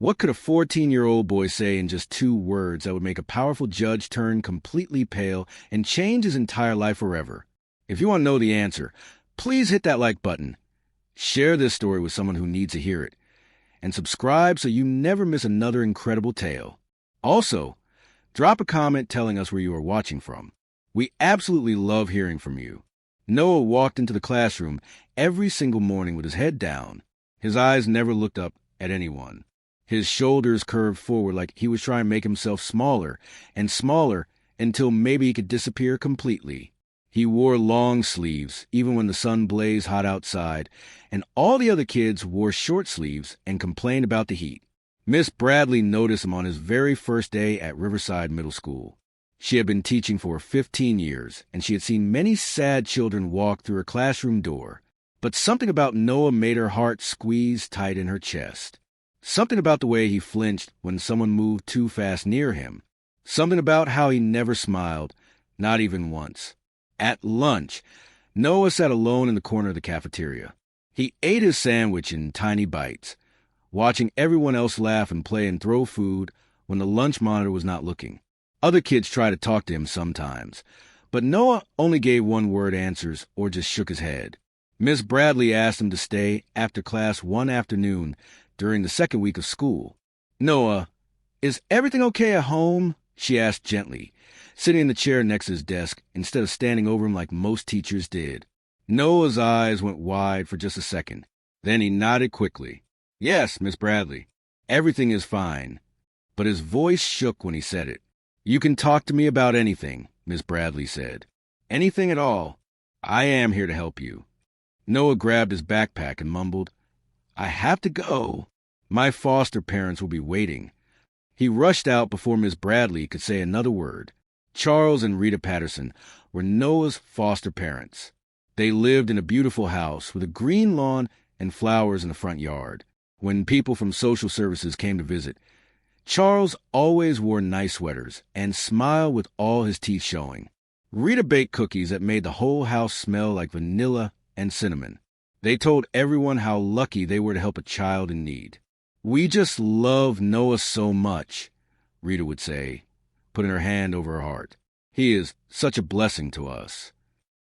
What could a 14-year-old boy say in just 2 words that would make a powerful judge turn completely pale and change his entire life forever? If you want to know the answer, please hit that like button. Share this story with someone who needs to hear it. And subscribe so you never miss another incredible tale. Also, drop a comment telling us where you are watching from. We absolutely love hearing from you. Noah walked into the classroom every single morning with his head down. His eyes never looked up at anyone. His shoulders curved forward like he was trying to make himself smaller and smaller until maybe he could disappear completely. He wore long sleeves even when the sun blazed hot outside, and all the other kids wore short sleeves and complained about the heat. Miss Bradley noticed him on his very first day at Riverside Middle School. She had been teaching for 15 years, and she had seen many sad children walk through her classroom door. But something about Noah made her heart squeeze tight in her chest. Something about the way he flinched when someone moved too fast near him. Something about how he never smiled, not even once. At lunch, Noah sat alone in the corner of the cafeteria. He ate his sandwich in tiny bites, watching everyone else laugh and play and throw food when the lunch monitor was not looking. Other kids tried to talk to him sometimes, but Noah only gave one-word answers or just shook his head. Miss Bradley asked him to stay after class one afternoon during the second week of school. "Noah, is everything okay at home?" she asked gently, sitting in the chair next to his desk instead of standing over him like most teachers did. Noah's eyes went wide for just a second. Then he nodded quickly. "Yes, Miss Bradley, everything is fine." But his voice shook when he said it. "You can talk to me about anything," Miss Bradley said. "Anything at all. I am here to help you." Noah grabbed his backpack and mumbled, "I have to go. My foster parents will be waiting." He rushed out before Miss Bradley could say another word. Charles and Rita Patterson were Noah's foster parents. They lived in a beautiful house with a green lawn and flowers in the front yard. When people from social services came to visit, Charles always wore nice sweaters and smiled with all his teeth showing. Rita baked cookies that made the whole house smell like vanilla and cinnamon. They told everyone how lucky they were to help a child in need. "We just love Noah so much," Rita would say, putting her hand over her heart. "He is such a blessing to us."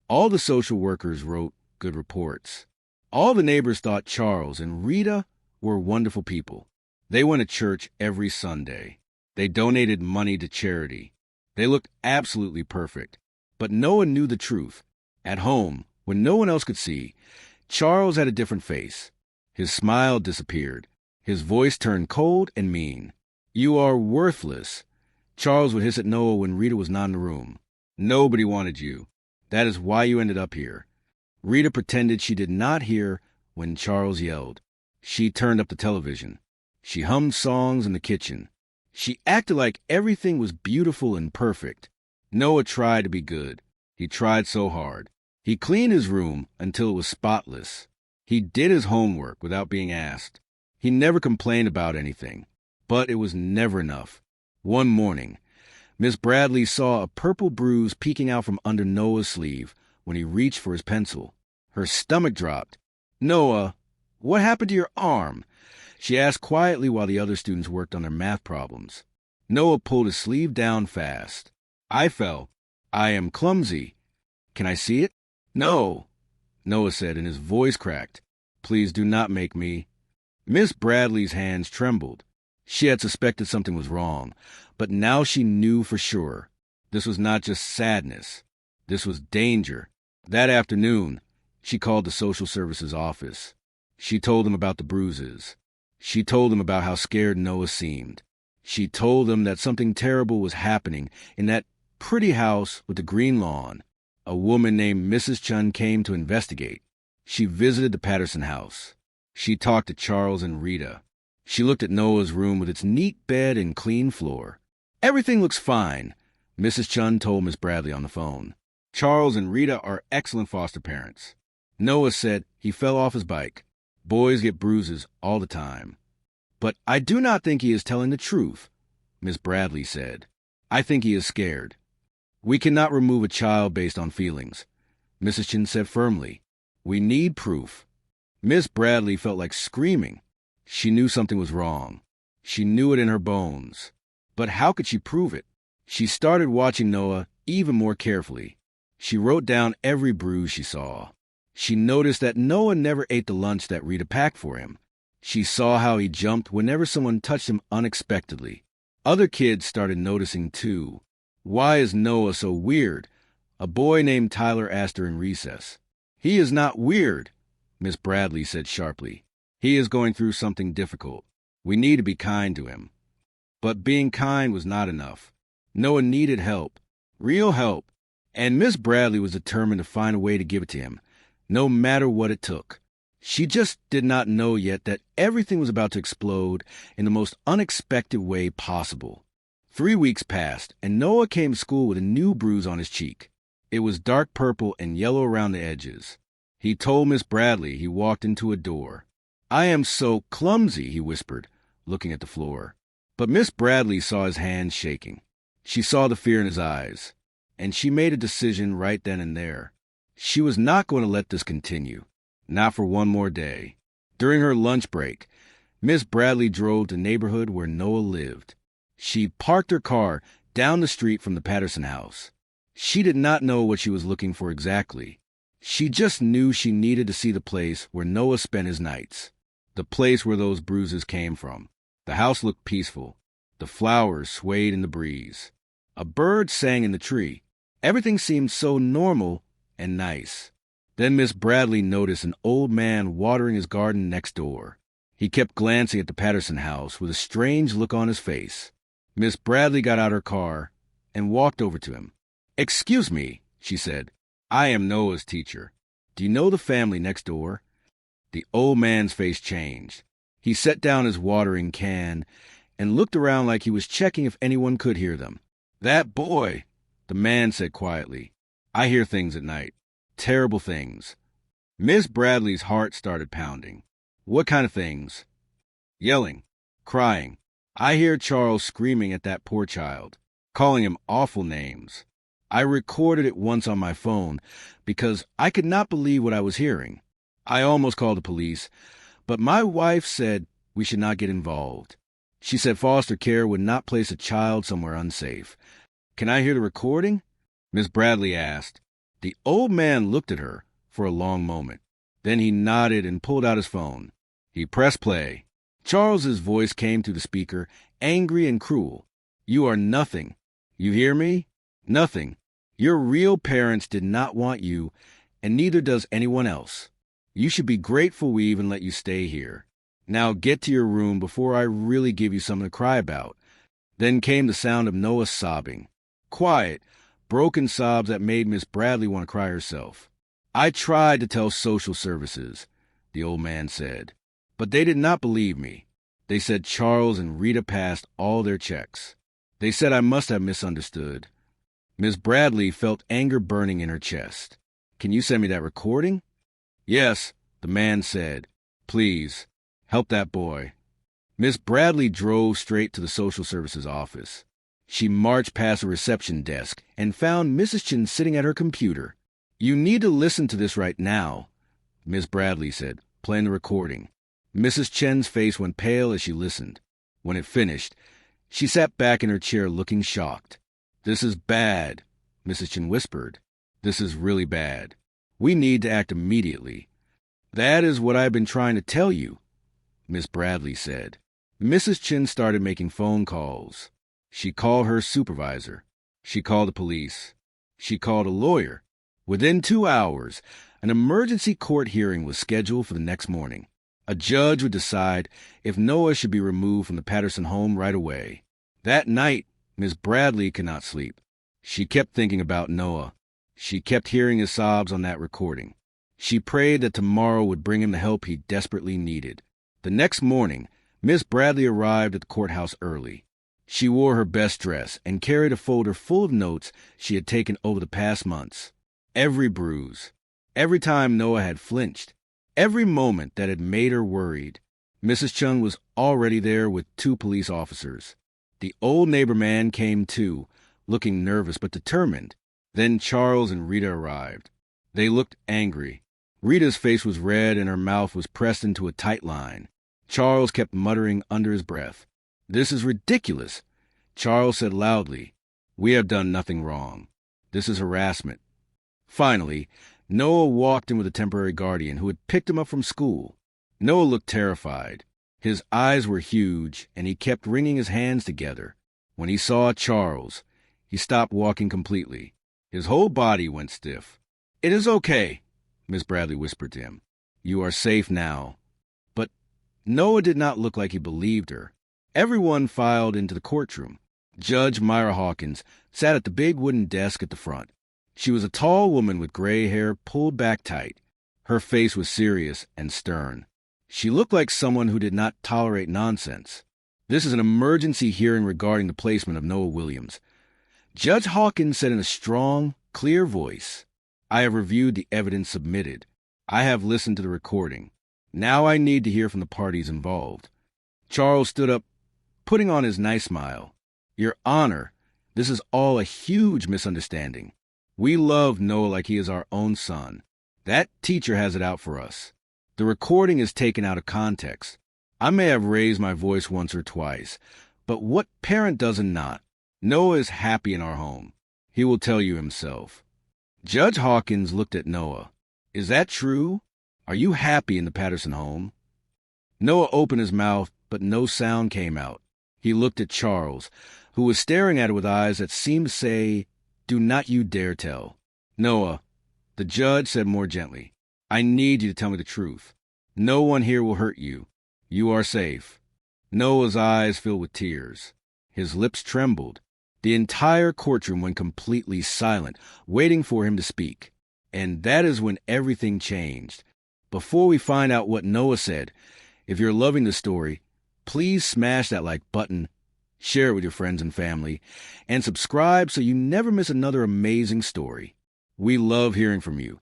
All the social workers wrote good reports. All the neighbors thought Charles and Rita were wonderful people. They went to church every Sunday. They donated money to charity. They looked absolutely perfect. But Noah knew the truth. At home, when no one else could see, Charles had a different face. His smile disappeared. His voice turned cold and mean. "You are worthless," Charles would hiss at Noah when Rita was not in the room. "Nobody wanted you. That is why you ended up here." Rita pretended she did not hear when Charles yelled. She turned up the television. She hummed songs in the kitchen. She acted like everything was beautiful and perfect. Noah tried to be good. He tried so hard. He cleaned his room until it was spotless. He did his homework without being asked. He never complained about anything. But it was never enough. One morning, Miss Bradley saw a purple bruise peeking out from under Noah's sleeve when he reached for his pencil. Her stomach dropped. "Noah, what happened to your arm?" she asked quietly while the other students worked on their math problems. Noah pulled his sleeve down fast. "I fell. I am clumsy. Can I see it?" "No," Noah said, and his voice cracked. "Please do not make me." Miss Bradley's hands trembled. She had suspected something was wrong, but now she knew for sure. This was not just sadness. This was danger. That afternoon, she called the social services office. She told them about the bruises. She told them about how scared Noah seemed. She told them that something terrible was happening in that pretty house with the green lawn. A woman named Mrs. Chun came to investigate. She visited the Patterson house. She talked to Charles and Rita. She looked at Noah's room with its neat bed and clean floor. "Everything looks fine," Mrs. Chun told Miss Bradley on the phone. "Charles and Rita are excellent foster parents." Noah said he fell off his bike. Boys get bruises all the time. "But I do not think he is telling the truth," Miss Bradley said. "I think he is scared." "We cannot remove a child based on feelings," Mrs. Chin said firmly. "We need proof." Miss Bradley felt like screaming. She knew something was wrong. She knew it in her bones. But how could she prove it? She started watching Noah even more carefully. She wrote down every bruise she saw. She noticed that Noah never ate the lunch that Rita packed for him. She saw how he jumped whenever someone touched him unexpectedly. Other kids started noticing too. "Why is Noah so weird?" a boy named Tyler asked her in recess. "He is not weird," Miss Bradley said sharply. "He is going through something difficult. We need to be kind to him." But being kind was not enough. Noah needed help, real help, and Miss Bradley was determined to find a way to give it to him, no matter what it took. She just did not know yet that everything was about to explode in the most unexpected way possible. 3 weeks passed, and Noah came to school with a new bruise on his cheek. It was dark purple and yellow around the edges. He told Miss Bradley he walked into a door. "I am so clumsy," he whispered, looking at the floor. But Miss Bradley saw his hands shaking. She saw the fear in his eyes, and she made a decision right then and there. She was not going to let this continue, not for one more day. During her lunch break, Miss Bradley drove to the neighborhood where Noah lived. She parked her car down the street from the Patterson house. She did not know what she was looking for exactly. She just knew she needed to see the place where Noah spent his nights, the place where those bruises came from. The house looked peaceful. The flowers swayed in the breeze. A bird sang in the tree. Everything seemed so normal and nice. Then Miss Bradley noticed an old man watering his garden next door. He kept glancing at the Patterson house with a strange look on his face. Miss Bradley got out her car and walked over to him. "Excuse me," she said. "I am Noah's teacher. Do you know the family next door?" The old man's face changed. He set down his watering can and looked around like he was checking if anyone could hear them. "That boy," the man said quietly. "I hear things at night. Terrible things." Miss Bradley's heart started pounding. "What kind of things?" "Yelling, crying. I hear Charles screaming at that poor child, calling him awful names. I recorded it once on my phone because I could not believe what I was hearing. I almost called the police, but my wife said we should not get involved. She said foster care would not place a child somewhere unsafe. Can I hear the recording?" Miss Bradley asked. The old man looked at her for a long moment. Then he nodded and pulled out his phone. He pressed play. Charles's voice came through the speaker, angry and cruel. "You are nothing. You hear me? Nothing. Your real parents did not want you, and neither does anyone else. You should be grateful we even let you stay here. Now get to your room before I really give you something to cry about." Then came the sound of Noah sobbing. Quiet, broken sobs that made Miss Bradley want to cry herself. "I tried to tell social services," the old man said, "but they did not believe me. They said Charles and Rita passed all their checks. They said I must have misunderstood." Miss Bradley felt anger burning in her chest. "Can you send me that recording?" "Yes," the man said. "Please, help that boy." Miss Bradley drove straight to the social services office. She marched past a reception desk and found Mrs. Chen sitting at her computer. "You need to listen to this right now," Miss Bradley said, playing the recording. Mrs. Chen's face went pale as she listened. When it finished, she sat back in her chair looking shocked. "This is bad," Mrs. Chen whispered. "This is really bad. We need to act immediately." "That is what I've been trying to tell you," Miss Bradley said. Mrs. Chen started making phone calls. She called her supervisor. She called the police. She called a lawyer. Within 2 hours, an emergency court hearing was scheduled for the next morning. A judge would decide if Noah should be removed from the Patterson home right away. That night, Miss Bradley could not sleep. She kept thinking about Noah. She kept hearing his sobs on that recording. She prayed that tomorrow would bring him the help he desperately needed. The next morning, Miss Bradley arrived at the courthouse early. She wore her best dress and carried a folder full of notes she had taken over the past months. Every bruise, every time Noah had flinched, every moment that had made her worried. Mrs. Chung was already there with 2 police officers. The old neighbor man came too, looking nervous but determined. Then Charles and Rita arrived. They looked angry. Rita's face was red and her mouth was pressed into a tight line. Charles kept muttering under his breath, "This is ridiculous." Charles said loudly, "We have done nothing wrong. This is harassment." Finally, Noah walked in with a temporary guardian who had picked him up from school. Noah looked terrified. His eyes were huge, and he kept wringing his hands together. When he saw Charles, he stopped walking completely. His whole body went stiff. "It is okay," Miss Bradley whispered to him. "You are safe now." But Noah did not look like he believed her. Everyone filed into the courtroom. Judge Myra Hawkins sat at the big wooden desk at the front. She was a tall woman with gray hair pulled back tight. Her face was serious and stern. She looked like someone who did not tolerate nonsense. "This is an emergency hearing regarding the placement of Noah Williams." Judge Hawkins said in a strong, clear voice, "I have reviewed the evidence submitted. I have listened to the recording. Now I need to hear from the parties involved." Charles stood up, putting on his nice smile. "Your Honor, this is all a huge misunderstanding. We love Noah like he is our own son. That teacher has it out for us. The recording is taken out of context. I may have raised my voice once or twice, but what parent doesn't not? Noah is happy in our home. He will tell you himself." Judge Hawkins looked at Noah. "Is that true? Are you happy in the Patterson home?" Noah opened his mouth, but no sound came out. He looked at Charles, who was staring at it with eyes that seemed to say, "Do not you dare tell." "Noah," the judge said more gently, "I need you to tell me the truth. No one here will hurt you. You are safe." Noah's eyes filled with tears. His lips trembled. The entire courtroom went completely silent, waiting for him to speak. And that is when everything changed. Before we find out what Noah said, if you're loving the story, please smash that like button, share it with your friends and family, and subscribe so you never miss another amazing story. We love hearing from you.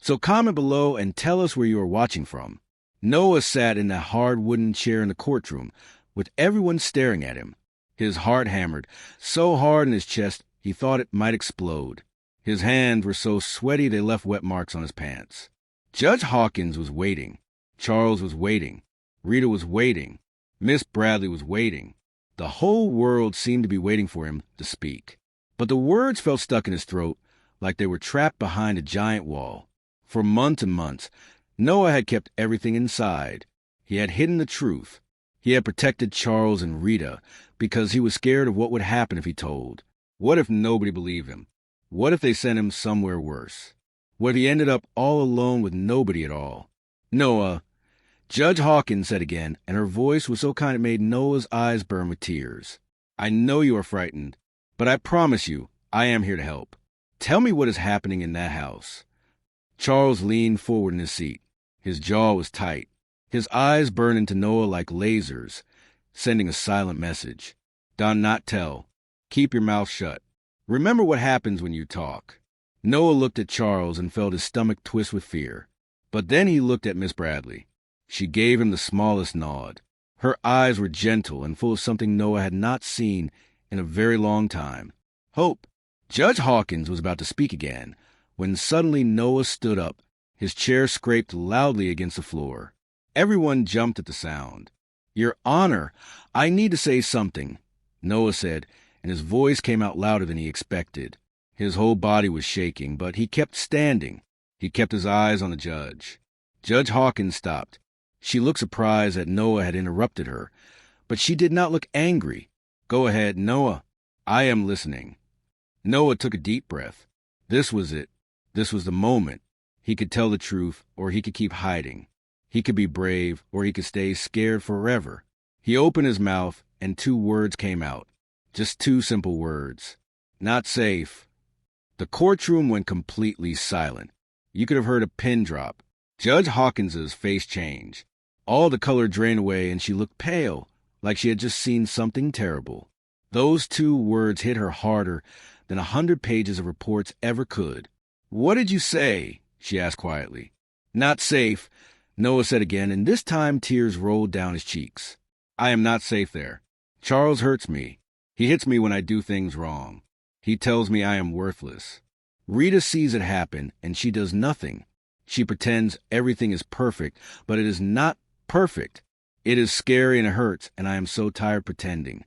So comment below and tell us where you are watching from. Noah sat in that hard wooden chair in the courtroom, with everyone staring at him. His heart hammered so hard in his chest he thought it might explode. His hands were so sweaty they left wet marks on his pants. Judge Hawkins was waiting. Charles was waiting. Rita was waiting. Miss Bradley was waiting. The whole world seemed to be waiting for him to speak. But the words felt stuck in his throat like they were trapped behind a giant wall. For months and months, Noah had kept everything inside. He had hidden the truth. He had protected Charles and Rita because he was scared of what would happen if he told. What if nobody believed him? What if they sent him somewhere worse? What if he ended up all alone with nobody at all? "Noah," Judge Hawkins said again, and her voice was so kind it made Noah's eyes burn with tears. "I know you are frightened, but I promise you, I am here to help. Tell me what is happening in that house." Charles leaned forward in his seat. His jaw was tight. His eyes burned into Noah like lasers, sending a silent message. "Do not tell. Keep your mouth shut. Remember what happens when you talk." Noah looked at Charles and felt his stomach twist with fear. But then he looked at Miss Bradley. She gave him the smallest nod. Her eyes were gentle and full of something Noah had not seen in a very long time. Hope. Judge Hawkins was about to speak again, when suddenly Noah stood up. His chair scraped loudly against the floor. Everyone jumped at the sound. "Your Honor, I need to say something," Noah said, and his voice came out louder than he expected. His whole body was shaking, but he kept standing. He kept his eyes on the judge. Judge Hawkins stopped. She looked surprised that Noah had interrupted her, but she did not look angry. "Go ahead, Noah. I am listening." Noah took a deep breath. This was it. This was the moment. He could tell the truth, or he could keep hiding. He could be brave, or he could stay scared forever. He opened his mouth, and 2 words came out. Just 2 simple words. "Not safe." The courtroom went completely silent. You could have heard a pin drop. Judge Hawkins's face changed. All the color drained away, and she looked pale, like she had just seen something terrible. Those 2 words hit her harder than 100 pages of reports ever could. "What did you say?" she asked quietly. "Not safe," Noah said again, and this time tears rolled down his cheeks. "I am not safe there. Charles hurts me. He hits me when I do things wrong. He tells me I am worthless. Rita sees it happen, and she does nothing. She pretends everything is perfect, but it is not perfect. It is scary and it hurts, and I am so tired pretending.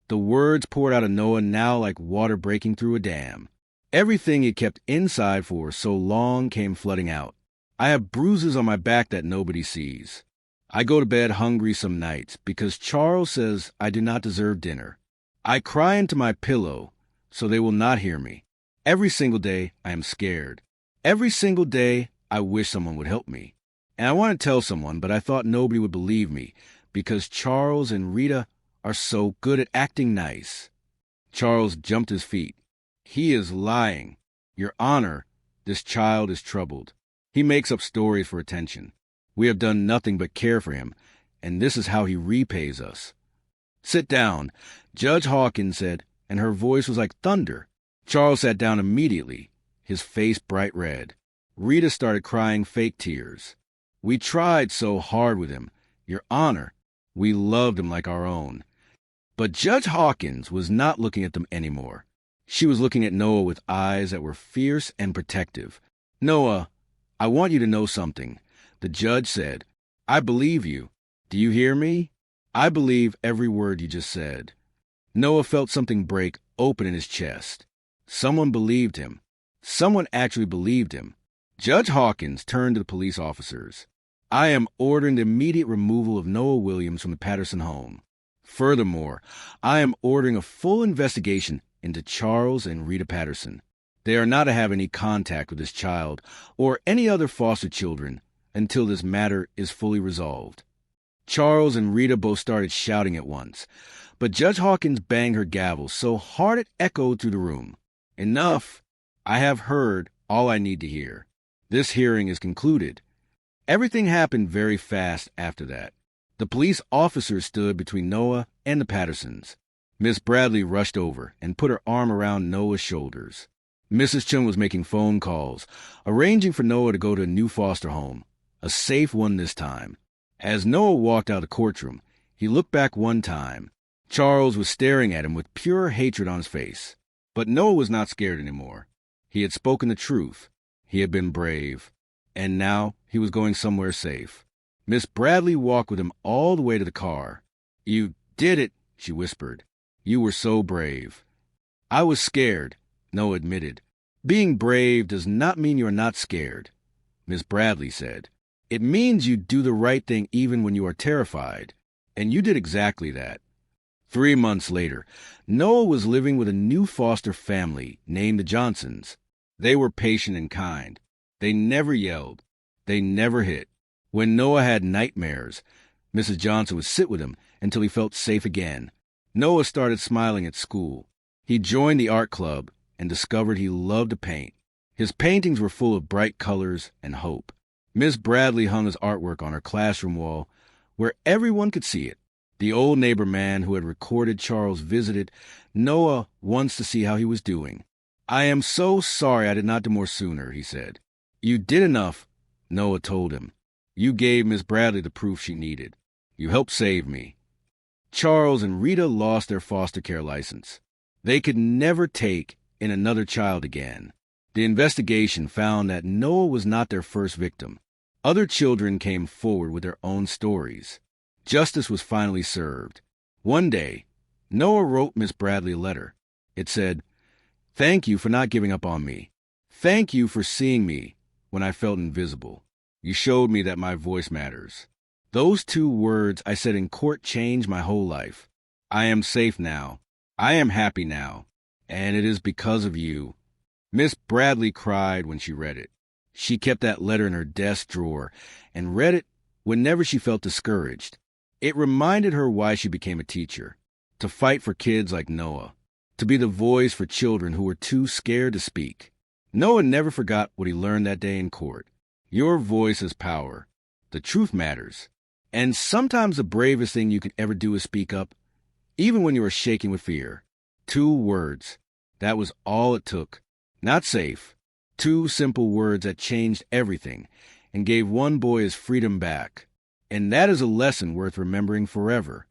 The words poured out of Noah now like water breaking through a dam. Everything he kept inside for so long came flooding out. I have bruises on my back that nobody sees. I go to bed hungry some nights because Charles says I do not deserve dinner. I cry into my pillow so they will not hear me. Every single day I am scared. Every single day I wish someone would help me. And I want to tell someone, but I thought nobody would believe me because Charles and Rita are so good at acting nice. Charles jumped his feet. He is lying. Your Honor, this child is troubled. He makes up stories for attention. We have done nothing but care for him, and this is how he repays us. Sit down, Judge Hawkins said, and her voice was like thunder. Charles sat down immediately, his face bright red. Rita started crying fake tears. We tried so hard with him. Your Honor, we loved him like our own. But Judge Hawkins was not looking at them anymore. She was looking at Noah with eyes that were fierce and protective. Noah, I want you to know something. The judge said, I believe you. Do you hear me? I believe every word you just said. Noah felt something break open in his chest. Someone believed him. Someone actually believed him. Judge Hawkins turned to the police officers. I am ordering the immediate removal of Noah Williams from the Patterson home. Furthermore, I am ordering a full investigation into Charles and Rita Patterson. They are not to have any contact with this child or any other foster children until this matter is fully resolved. Charles and Rita both started shouting at once, but Judge Hawkins banged her gavel so hard it echoed through the room. Enough! I have heard all I need to hear. This hearing is concluded. Everything happened very fast after that. The police officer stood between Noah and the Pattersons. Miss Bradley rushed over and put her arm around Noah's shoulders. Mrs. Chun was making phone calls, arranging for Noah to go to a new foster home, a safe one this time. As Noah walked out of the courtroom, he looked back one time. Charles was staring at him with pure hatred on his face. But Noah was not scared anymore. He had spoken the truth. He had been brave. And now he was going somewhere safe. Miss Bradley walked with him all the way to the car. You did it, she whispered. You were so brave. I was scared, Noah admitted. Being brave does not mean you are not scared, Miss Bradley said. It means you do the right thing even when you are terrified. And you did exactly that. 3 months later, Noah was living with a new foster family named the Johnsons. They were patient and kind. They never yelled. They never hit. When Noah had nightmares, Mrs. Johnson would sit with him until he felt safe again. Noah started smiling at school. He joined the art club and discovered he loved to paint. His paintings were full of bright colors and hope. Miss Bradley hung his artwork on her classroom wall where everyone could see it. The old neighbor man who had recorded Charles visited Noah once to see how he was doing. I am so sorry I did not do more sooner, he said. You did enough, Noah told him. You gave Miss Bradley the proof she needed. You helped save me. Charles and Rita lost their foster care license. They could never take in another child again. The investigation found that Noah was not their first victim. Other children came forward with their own stories. Justice was finally served. One day, Noah wrote Miss Bradley a letter. It said, "Thank you for not giving up on me. Thank you for seeing me when I felt invisible. You showed me that my voice matters. Those 2 words I said in court changed my whole life. I am safe now. I am happy now. And it is because of you." Miss Bradley cried when she read it. She kept that letter in her desk drawer and read it whenever she felt discouraged. It reminded her why she became a teacher, to fight for kids like Noah, to be the voice for children who were too scared to speak. Noah never forgot what he learned that day in court. Your voice has power. The truth matters. And sometimes the bravest thing you can ever do is speak up, even when you are shaking with fear. 2 words. That was all it took. Not safe. 2 simple words that changed everything and gave one boy his freedom back. And that is a lesson worth remembering forever.